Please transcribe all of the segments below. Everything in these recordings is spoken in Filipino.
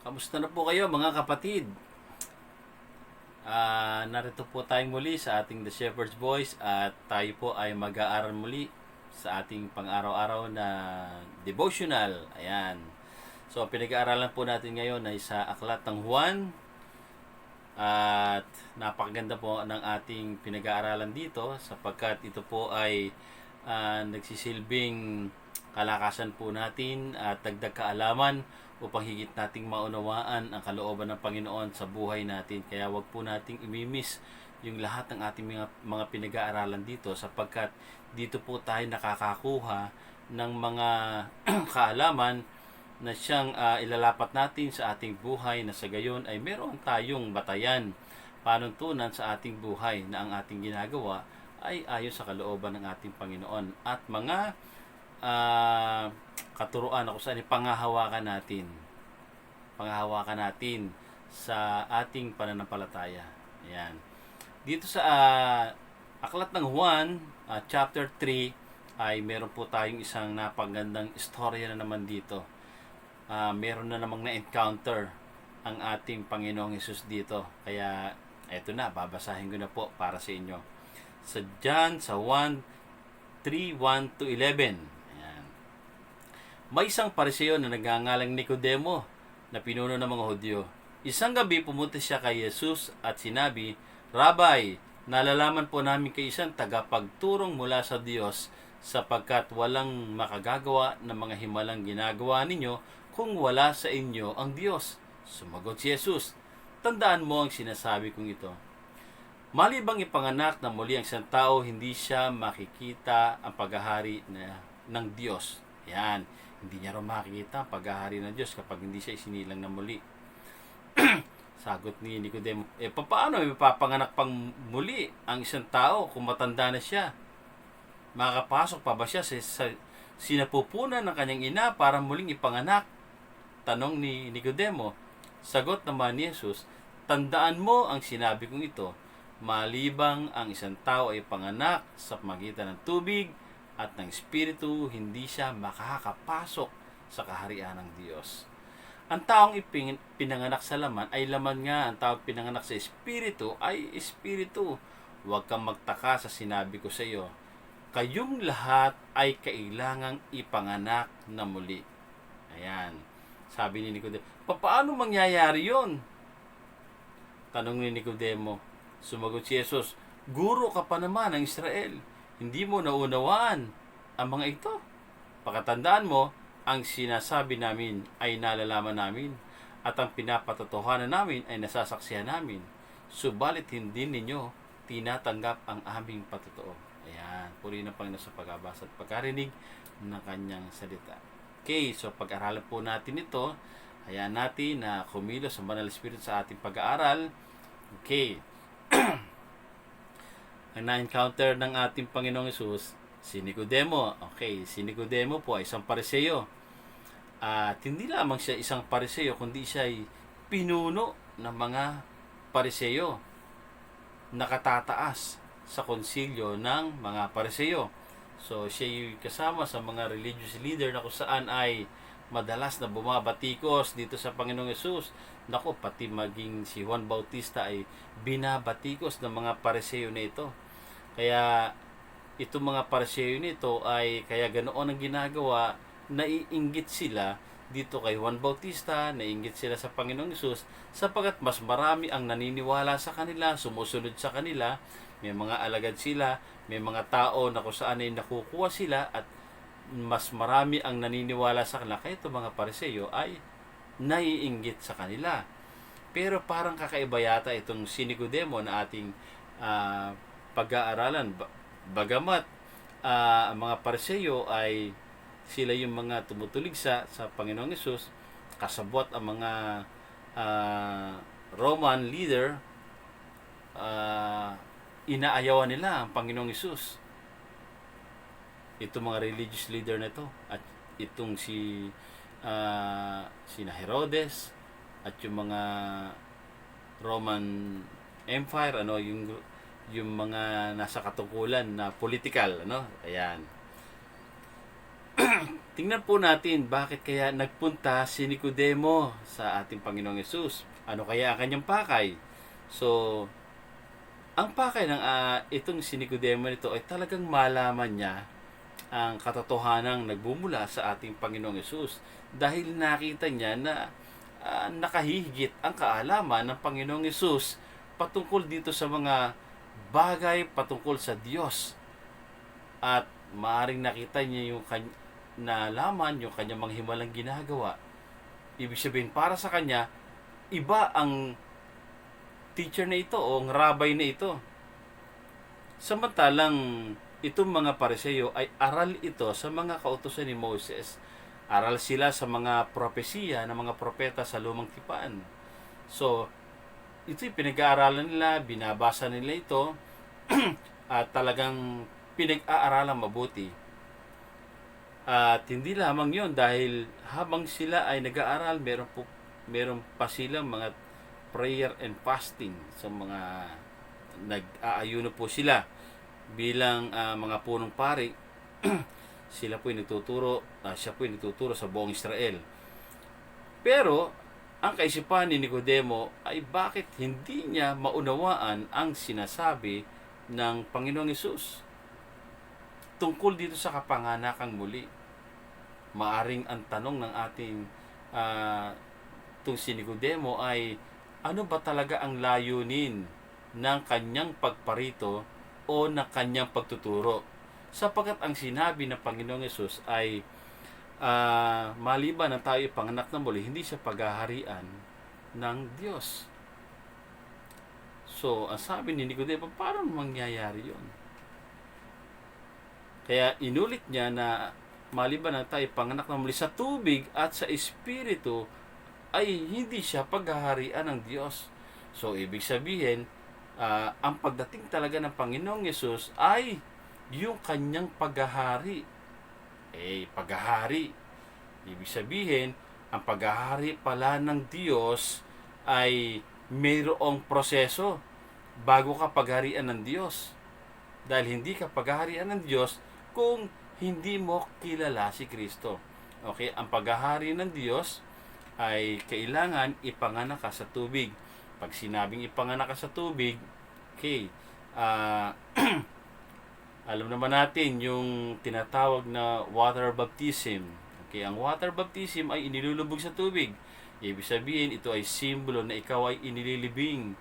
Kamusta na po kayo mga kapatid? Narito po tayong muli sa ating The Shepherd's Voice at tayo po ay mag-aaral muli sa ating pang-araw-araw na devotional. Ayan. So, pinag-aaralan po natin ngayon ay sa Aklat ng Juan at napakaganda po ng ating pinag-aaralan dito sapagkat ito po ay nagsisilbing kalakasan po natin at dagdag kaalaman upang higit nating maunawaan ang kalooban ng Panginoon sa buhay natin. Kaya wag po nating imimiss yung lahat ng ating mga pinag-aaralan dito sapagkat dito po tayo nakakakuha ng mga kaalaman na siyang ilalapat natin sa ating buhay na sa gayon ay meron tayong batayan, panuntunan sa ating buhay na ang ating ginagawa ay ayon sa kalooban ng ating Panginoon at mga katuruan ako saan pangahawakan natin sa ating pananampalataya. Ayan. Dito sa Aklat ng Juan, chapter 3 ay meron po tayong isang napagandang istorya na naman dito. Meron na namang na-encounter ang ating Panginoong Hesus dito. Kaya eto na, babasahin ko na po para sa inyo. Sa John, sa 1:3:1-11. May isang Pariseo na nagngangalang Nicodemo na pinuno ng mga Hudyo. Isang gabi pumunta siya kay Jesus at sinabi, "Rabbi, nalalaman po namin kay isang tagapagturong mula sa Diyos sapagkat walang makagagawa ng mga himalang ginagawa ninyo kung wala sa inyo ang Diyos." Sumagot si Jesus, "Tandaan mo ang sinasabi kong ito. Malibang ipanganak na muli ang isang tao, hindi siya makikita ang paghahari ng Diyos." Yan. Hindi niya raw makikita ang paghahari ng Diyos kapag hindi siya isinilang na muli. Sagot ni Nicodemo, paano mapapanganak pang muli ang isang tao kung matanda na siya? Makakapasok pa ba siya sa sinapupunan ng kanyang ina para muling ipanganak? Tanong ni Nicodemo. Sagot naman ni Jesus, "Tandaan mo ang sinabi kong ito. Malibang ang isang tao ay panganak sa pamagitan ng tubig at ng Espiritu, hindi siya makakapasok sa kaharian ng Diyos." Ang taong pinanganak sa laman ay laman nga. Ang taong pinanganak sa Espiritu ay Espiritu. Huwag kang magtaka sa sinabi ko sa iyo. Kayong lahat ay kailangang ipanganak na muli. Ayan. Sabi ni Nicodemo, paano mangyayari yon? Tanong ni Nicodemo. Sumagot si Jesus, "Guro ka pa naman ng Israel. Hindi mo naunawaan ang mga ito. Pakatandaan mo, ang sinasabi namin ay nalalaman namin at ang pinapatotohanan namin ay nasasaksihan namin. Subalit hindi ninyo tinatanggap ang aming patotoo." Ayan, puri ng Panginoon sa pagbabasa at pagkarinig ng kanyang salita. Okay, so pag-aralan po natin ito, hayaan natin na kumilos ang Banal Espiritu sa ating pag-aaral. Okay. Ang na-encounter ng ating Panginoong Hesus, si Nicodemo. Okay, si Nicodemo po ay isang Pariseo. At hindi lamang siya isang Pariseo, kundi siya ay pinuno ng mga Pariseo. Nakatataas sa konsilyo ng mga Pariseo. So, siya ay kasama sa mga religious leader na kung saan ay madalas na bumabatikos dito sa Panginoong Hesus. Naku, pati maging si Juan Bautista ay binabatikos ng mga Pariseo na ito. Kaya itong mga Pariseo nito ay kaya ganoon ang ginagawa, naiinggit sila dito kay Juan Bautista, naiinggit sila sa Panginoong Hesus sapagkat mas marami ang naniniwala sa kanila, sumusunod sa kanila, may mga alagad sila, may mga tao na kung saan ay nakukuha sila at mas marami ang naniniwala sa kanila. Kaya itong mga Pariseo ay naiinggit sa kanila. Pero parang kakaiba yata itong si Nicodemo na ating pag-aaralan. Bagamat ang mga Pariseo ay sila yung mga tumutulig sa Panginoong Hesus, kasabwat ang mga Roman leader, inaayawan nila ang Panginoong Hesus. Itong mga religious leader na ito at itong sina Herodes at yung mga Roman Empire, yung mga nasa katungkulan na political, ayan. tingnan po natin bakit kaya nagpunta si Nicodemo sa ating Panginoong Yesus. Ano kaya ang kanyang pakay? So, ang pakay ng itong si Nicodemo nito ay talagang malaman niya ang katotohanang nagbumula sa ating Panginoong Yesus dahil nakita niya na nakahihigit ang kaalaman ng Panginoong Yesus patungkol dito sa mga bagay patungkol sa Diyos. At maaring nakita niya yung nalaman yung kanyang mga himalang ginagawa. Ibig sabihin, para sa kanya, iba ang teacher na ito o ang rabbi na ito. Samantalang itong mga Pariseo ay aral ito sa mga kautusan ni Moses. Aral sila sa mga propesiya ng mga propeta sa lumang tipan. So, ito'y pinag-aaralan nila, binabasa nila ito, at talagang pinag-aaralan mabuti. At hindi lamang yon, dahil habang sila ay nag-aaral, meron pa silang mga prayer and fasting sa mga nag-aayuno po sila bilang mga punong pari. Siya po ay nagtuturo sa buong Israel. Pero ang kaisipan ni Nicodemo ay bakit hindi niya maunawaan ang sinasabi ng Panginoong Hesus tungkol dito sa kapanganakang muli. Maaring ang tanong ng ating itong si Nicodemo ay, ano ba talaga ang layunin ng kanyang pagparito o ng kanyang pagtuturo? Sapagkat ang sinabi ng Panginoong Yesus ay maliban na tayo ipanganak na muli, hindi siya paghaharian ng Diyos. So, ang sabi ni Nicodemo, paano mangyayari yun? Kaya inulit niya na maliban na tayo ipanganak na muli sa tubig at sa Espiritu, ay hindi siya paghaharian ng Diyos. So, ibig sabihin, ang pagdating talaga ng Panginoong Yesus ay yung kanyang paghahari. Paghahari. Ibig sabihin, ang paghahari pala ng Diyos ay mayroong proseso bago ka pagharian ng Diyos. Dahil hindi ka paghaharian ng Diyos kung hindi mo kilala si Kristo. Okay, ang paghahari ng Diyos ay kailangan ipanganak ka sa tubig. Pag sinabing ipanganak ka sa tubig, okay, alam naman natin yung tinatawag na water baptism. Okay, ang water baptism ay inilulubog sa tubig. Ibig sabihin, ito ay simbolo na ikaw ay inililibing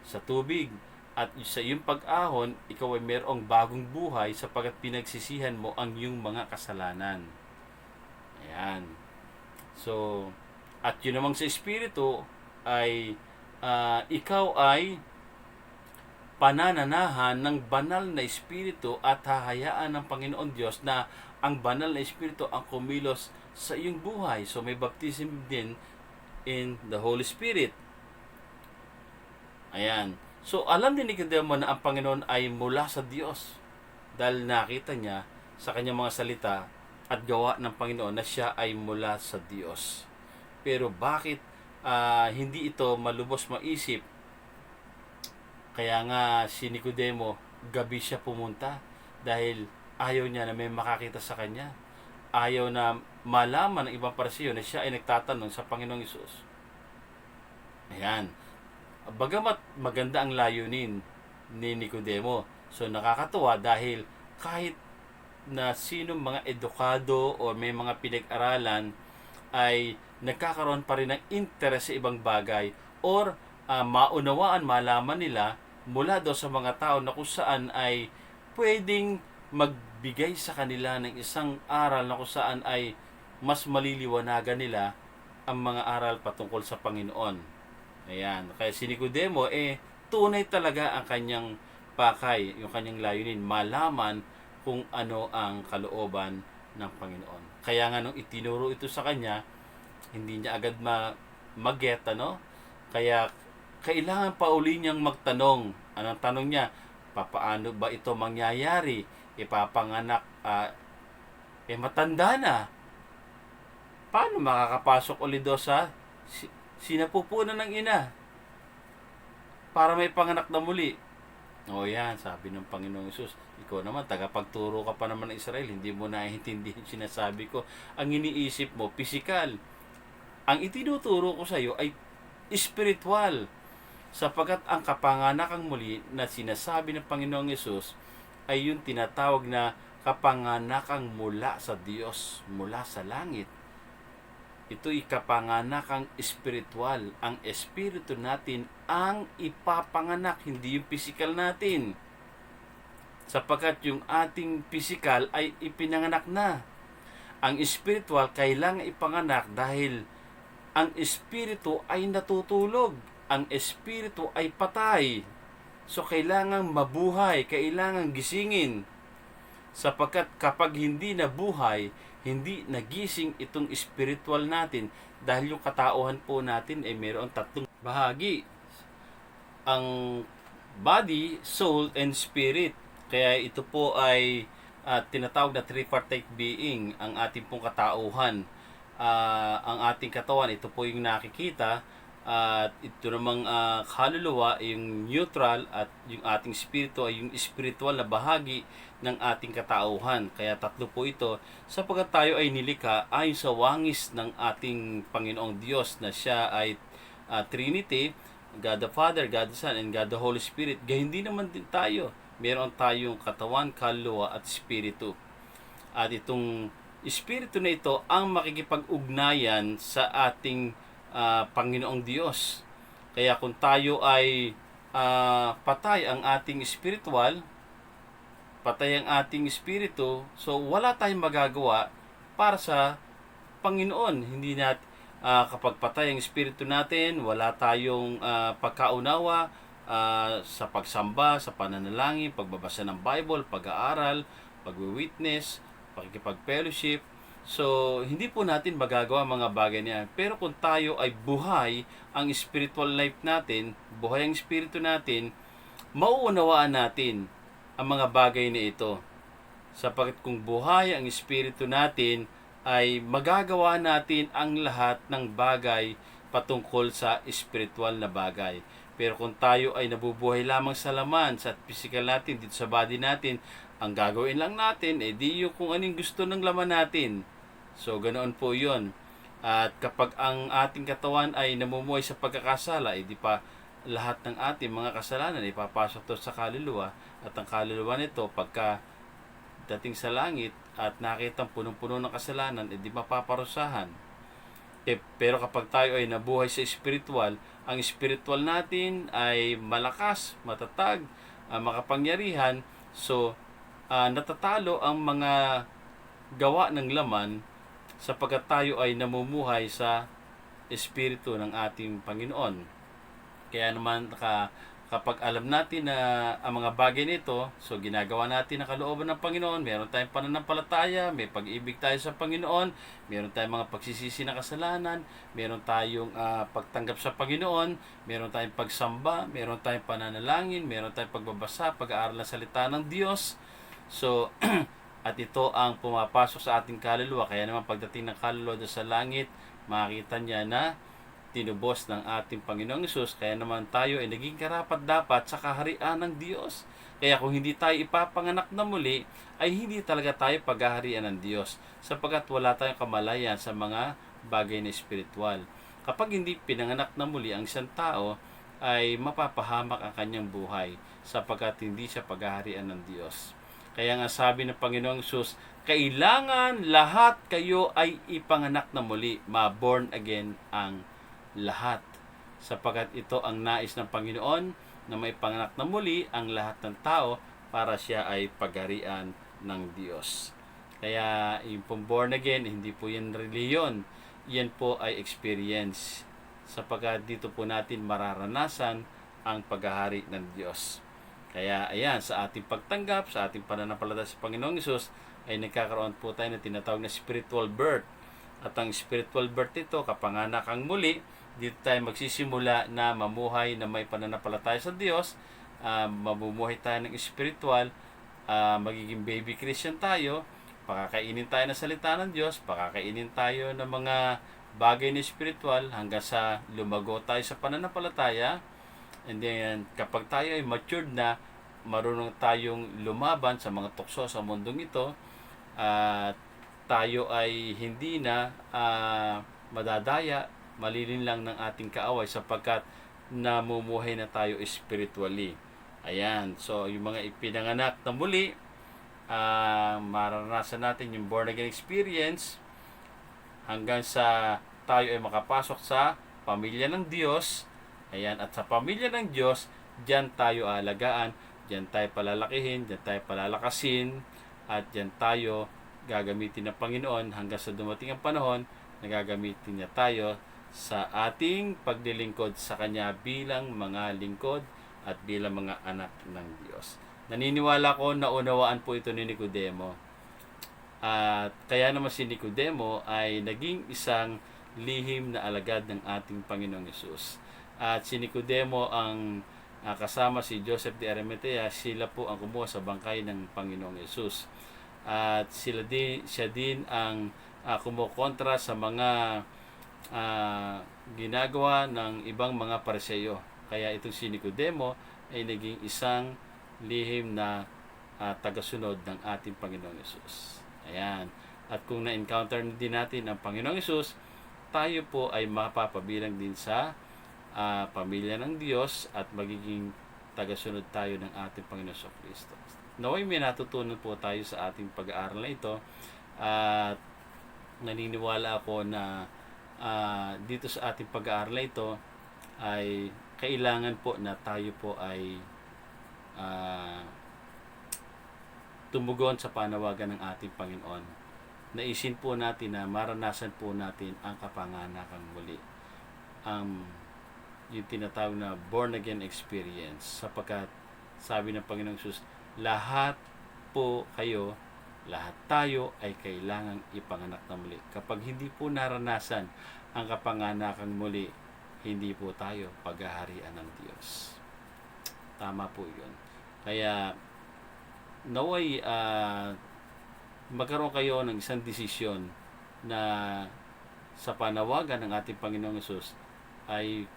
sa tubig. At sa iyong pag-ahon, ikaw ay mayroong bagong buhay sapagkat pinagsisihan mo ang iyong mga kasalanan. Ayan. So, at yun namang sa Espiritu ay ikaw ay panananahan ng banal na Espiritu at hahayaan ng Panginoon Diyos na ang banal na Espiritu ang kumilos sa iyong buhay. So may baptism din in the Holy Spirit. Ayan. So alam din ni Nicodemo na ang Panginoon ay mula sa Diyos dahil nakita niya sa kanyang mga salita at gawa ng Panginoon na siya ay mula sa Diyos. Pero bakit hindi ito malubos maisip? Kaya nga si Nicodemo, gabi siya pumunta dahil ayaw niya na may makakita sa kanya. Ayaw na malaman ng ibang Pariseo na siya ay nagtatanong sa Panginoong Hesus. Ayan. Bagamat maganda ang layunin ni Nicodemo, so nakakatuwa dahil kahit na sinong mga edukado o may mga pinag-aralan ay nagkakaroon pa rin ng interest sa ibang bagay or maunawaan, malaman nila mula daw sa mga tao na kung saan ay pwedeng magbigay sa kanila ng isang aral na kung saan ay mas maliliwanagan nila ang mga aral patungkol sa Panginoon. Ayan. Kaya si Nicodemo, tunay talaga ang kanyang pakay, yung kanyang layunin, malaman kung ano ang kalooban ng Panginoon. Kaya nga nung itinuro ito sa kanya, hindi niya agad mag-get, ano? Kaya kailangan pa uli niyang magtanong. Anong tanong niya? Papaano ba ito mangyayari? Ipapanganak, matanda na. Paano makakapasok ulit doon sa sinapupunan ng ina para may panganak na muli? O yan, sabi ng Panginoong Isus, ikaw naman, tagapagturo ka pa naman ng Israel, hindi mo naiintindihan yung sinasabi ko. Ang iniisip mo, pisikal. Ang itinuturo ko sa iyo ay spiritual. Sapagkat ang kapanganakang muli na sinasabi ng Panginoong Isus ay yung tinatawag na kapanganakang mula sa Diyos, mula sa langit. Ito'y kapanganakang espiritual. Ang espiritu natin ang ipapanganak, hindi yung pisikal natin. Sapagkat yung ating pisikal ay ipinanganak na. Ang espiritual kailangan ipanganak dahil ang espiritu ay natutulog. Ang espiritu ay patay. So kailangan mabuhay, kailangan gisingin. Sapagkat kapag hindi nabuhay, hindi nagising itong spiritual natin dahil yung katauhan po natin ay mayroon tatlong bahagi. Ang body, soul, and spirit. Kaya ito po ay tinatawag na tripartite being, ang ating pong katauhan. Ang ating katawan, ito po yung nakikita. At ito namang kaluluwa, yung neutral, at yung ating spirito ay yung spiritual na bahagi ng ating katauhan. Kaya tatlo po ito, sapagkat tayo ay nilikha ayon sa wangis ng ating Panginoong Diyos na siya ay Trinity, God the Father, God the Son, and God the Holy Spirit. Gayun din naman din tayo. Meron tayong katawan, kaluluwa, at spirito. At itong espiritu na ito ang makikipag-ugnayan sa ating Panginoong Diyos. Kaya kung tayo ay patay ang ating spiritual, patay ang ating espiritu, so wala tayong magagawa para sa Panginoon. Hindi kapag patay ang espiritu natin, wala tayong pagkaunawa sa pagsamba, sa pananalangin, pagbabasa ng Bible, pag-aaral, pag-witness, pakikipag-fellowship. So, hindi po natin magagawa mga bagay niyan. Pero kung tayo ay buhay ang spiritual life natin, buhay ang espiritu natin, mauunawaan natin ang mga bagay na ito. Sapagkat kung buhay ang espiritu natin, ay magagawa natin ang lahat ng bagay patungkol sa spiritual na bagay. Pero kung tayo ay nabubuhay lamang sa laman, sa physical natin, dito sa body natin, ang gagawin lang natin, di yung kung anong gusto ng laman natin. So, ganoon po yun. At kapag ang ating katawan ay namumuhay sa pagkakasala, di pa lahat ng ating mga kasalanan ay papasok to sa kaluluwa. At ang kaluluwa nito, pagka dating sa langit at nakitang punong-puno ng kasalanan, di mapaparusahan. Pero kapag tayo ay nabuhay sa spiritual, ang spiritual natin ay malakas, matatag, makapangyarihan. So, natatalo ang mga gawa ng laman sapagkat tayo ay namumuhay sa espiritu ng ating Panginoon. Kaya naman kapag alam natin na ang mga bagay nito, so ginagawa natin ang kalooban ng Panginoon, meron tayong pananampalataya, may pag-ibig tayo sa Panginoon, meron tayong mga pagsisisi na kasalanan, meron tayong pagtanggap sa Panginoon, meron tayong pagsamba, meron tayong pananalangin, meron tayong pagbabasa, pag-aaral ng salita ng Diyos. So, at ito ang pumapasok sa ating kaluluwa. Kaya naman pagdating ng kaluluwa doon sa langit, makikita niya na tinubos ng ating Panginoong Hesus. Kaya naman tayo ay naging karapat-dapat sa kaharian ng Diyos. Kaya kung hindi tayo ipapanganak na muli, ay hindi talaga tayo paghaharian ng Diyos. Sapagkat wala tayong kamalayan sa mga bagay na espiritual. Kapag hindi pinanganak na muli ang isang tao, ay mapapahamak ang kanyang buhay sapagkat hindi siya paghaharian ng Diyos. Kaya nga sabi ng Panginoong Hesus, kailangan lahat kayo ay ipanganak na muli, ma-born again ang lahat. Sapagkat ito ang nais ng Panginoon na may panganak na muli ang lahat ng tao para siya ay pagharian ng Diyos. Kaya yung born again, hindi po yan reliyon. Yan po ay experience. Sapagkat dito po natin mararanasan ang paghahari ng Diyos. Kaya ayan, sa ating pagtanggap, sa ating pananampalataya sa Panginoong Hesus, ay nagkakaroon po tayo na tinatawag na spiritual birth. At ang spiritual birth ito, kapanganak ang muli, dito tayo magsisimula na mamuhay na may pananampalataya sa Diyos, mamumuhay tayo ng spiritual, magiging baby Christian tayo, pakakainin tayo ng salita ng Diyos, pakakainin tayo ng mga bagay na spiritual hanggang sa lumago tayo sa pananampalataya. And then, kapag tayo ay matured na, marunong tayong lumaban sa mga tukso sa mundong ito, at tayo ay hindi na madadaya, malilinlang ng ating kaaway sapagkat namumuhay na tayo spiritually. Ayan, so yung mga ipinanganak na muli, maranasan natin yung born again experience hanggang sa tayo ay makapasok sa pamilya ng Diyos. Ayan, at sa pamilya ng Diyos, diyan tayo alagaan, diyan tayo palalakihin, diyan tayo palalakasin, at diyan tayo gagamitin ng Panginoon hanggang sa dumating ang panahon na gagamitin niya tayo sa ating paglilingkod sa Kanya bilang mga lingkod at bilang mga anak ng Diyos. Naniniwala ko na unawaan po ito ni Nicodemo. At kaya naman si Nicodemo ay naging isang lihim na alagad ng ating Panginoong Hesus. At si Nicodemo ang kasama si Joseph de Arimathea, sila po ang kumuha sa bangkay ng Panginoong Hesus. At siya din ang kumukontra sa mga ginagawa ng ibang mga Pariseo. Kaya itong si Nicodemo ay naging isang lihim na tagasunod ng ating Panginoong Hesus. Ayan. At kung na-encounter din natin ang Panginoong Hesus, tayo po ay mapapabilang din sa pamilya ng Diyos at magiging tagasunod tayo ng ating Panginoong Kristo. Naway may natutunan po tayo sa ating pag-aaral na ito, at naniniwala ako na dito sa ating pag-aaral na ito ay kailangan po na tayo po ay tumugon sa panawagan ng ating Panginoon. Naisin po natin na maranasan po natin ang kapanganakang muli. Yung tinatawag na born again experience, sapagkat sabi ng Panginoong Jesus, lahat po kayo, lahat tayo ay kailangang ipanganak na muli. Kapag hindi po naranasan ang kapanganakang muli, hindi po tayo paghaharian ng Diyos. Tama po yun. Kaya naway magkaroon kayo ng isang desisyon na sa panawagan ng ating Panginoong Hesus ay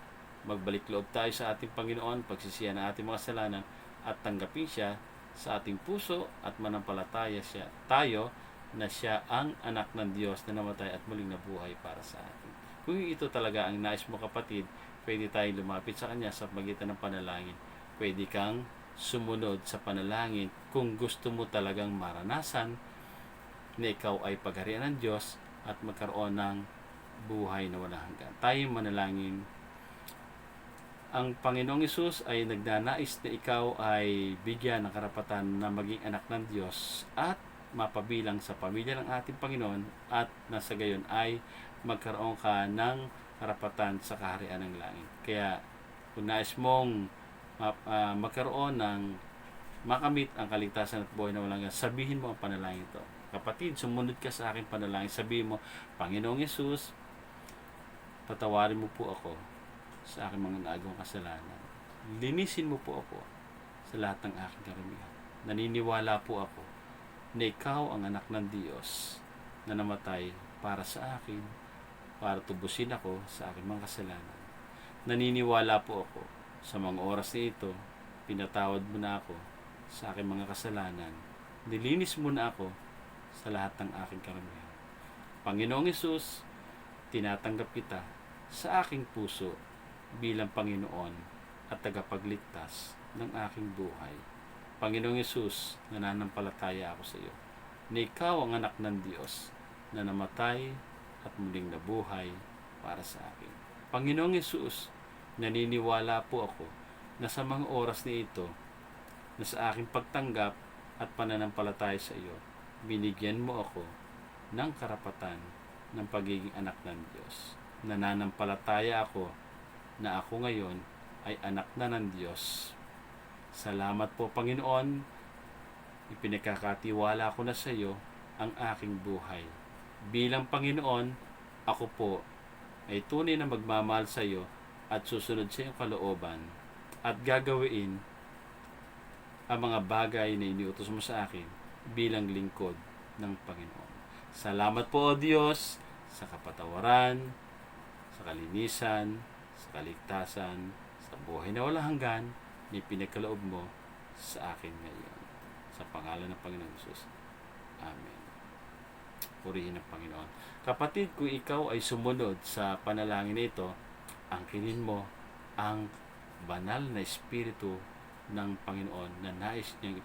magbalik loob tayo sa ating Panginoon, pagsisihan ng ating mga kasalanan, at tanggapin siya sa ating puso at manampalataya tayo na siya ang anak ng Diyos na namatay at muling nabuhay para sa atin. Kung ito talaga ang nais mo, kapatid, pwede tayong lumapit sa Kanya sa pagitan ng panalangin. Pwede kang sumunod sa panalangin kung gusto mo talagang maranasan na ikaw ay pagharian ng Diyos at magkaroon ng buhay na walang hanggan. Tayong manalangin. Ang Panginoong Hesus ay nagnanais na ikaw ay bigyan ng karapatan na maging anak ng Diyos at mapabilang sa pamilya ng ating Panginoon, at nasa gayon ay magkaroon ka ng karapatan sa kaharian ng langit. Kaya kung nais mong magkaroon ng makamit ang kaligtasan at buhay na walang hanggan, sabihin mo ang panalangin ito. Kapatid, sumunod ka sa aking panalangin. Sabihin mo, Panginoong Hesus, patawarin mo po ako sa aking mga naagawang kasalanan. Linisin mo po ako sa lahat ng aking karamihan. Naniniwala po ako na ikaw ang anak ng Diyos na namatay para sa akin, para tubusin ako sa aking mga kasalanan. Naniniwala po ako sa mga oras na ito, pinatawad mo na ako sa aking mga kasalanan. Nilinis mo na ako sa lahat ng aking karamihan. Panginoong Hesus, tinatanggap kita sa aking puso bilang Panginoon at tagapagligtas ng aking buhay. Panginoong Hesus, nananampalataya ako sa iyo na ikaw ang anak ng Diyos na namatay at muling nabuhay para sa akin. Panginoong Hesus, naniniwala po ako na sa mga oras na ito, na sa aking pagtanggap at pananampalataya sa iyo, binigyan mo ako ng karapatan ng pagiging anak ng Diyos. Nananampalataya ako na ako ngayon ay anak na ng Diyos. Salamat po, Panginoon. Ipinagkakatiwala ko na sa iyo ang aking buhay. Bilang Panginoon, ako po ay tunay na magmamahal sa iyo at susunod sa iyong kalooban at gagawin ang mga bagay na iniutos mo sa akin bilang lingkod ng Panginoon. Salamat po, O Diyos, sa kapatawaran, sa kalinisan, sa kaligtasan, sa buhay na walang hanggan, na pinagkaloob mo sa akin ngayon. Sa pangalan ng Panginoon Jesus. Amen. Purihin ang Panginoon. Kapatid, kung ikaw ay sumunod sa panalangin nito, angkinin mo ang banal na Espiritu ng Panginoon na nais niyang